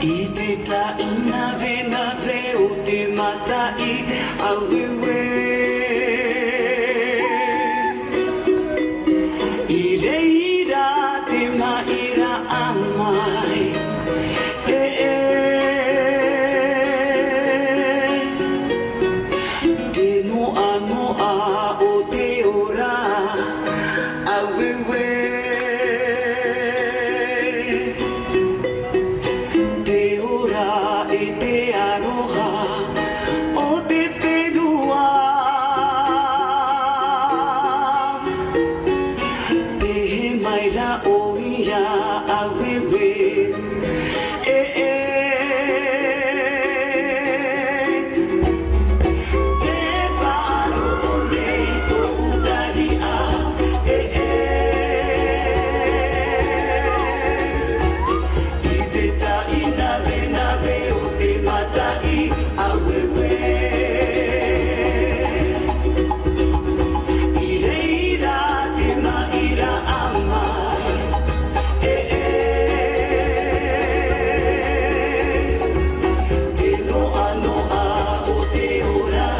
Iteta inave nave o te matai awewe Ireira te maira amai Te noa noa o te ora awewe Te ora e te aroha o te whenua Te he maira o ia awewe Te wharo o nei tō utari a I te tai nave nave o te matai awewe I reira te maira amai Te noa noa o te ora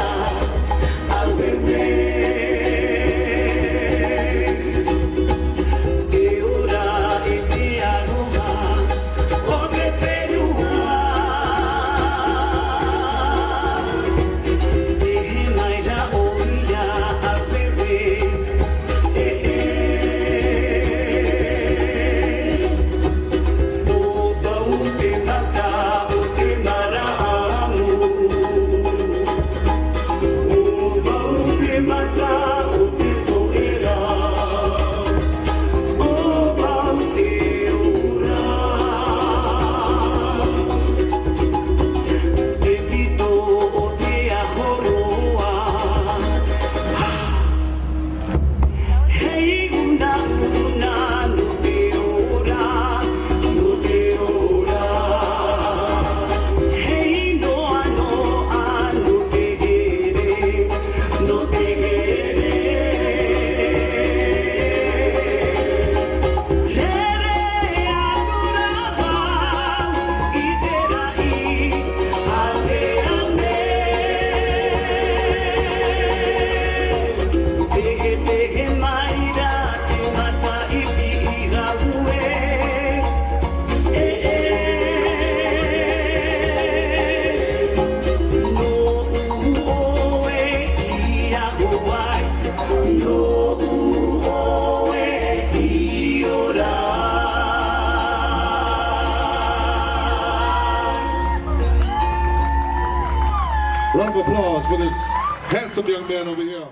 awewe Te ora e te aroha o te whenua Te he maira o ia awewe O wau te mata o te maraamu O wau te mata o te toera O wau te ora Te pito o te ahoroa Hei una una no te ora Hei noa noa no te here Rere atura wau I te rai ane Tehe maira te mata I pi I haue No uoe I ahuai No uoe I ora Round of applause for this handsome young man over here.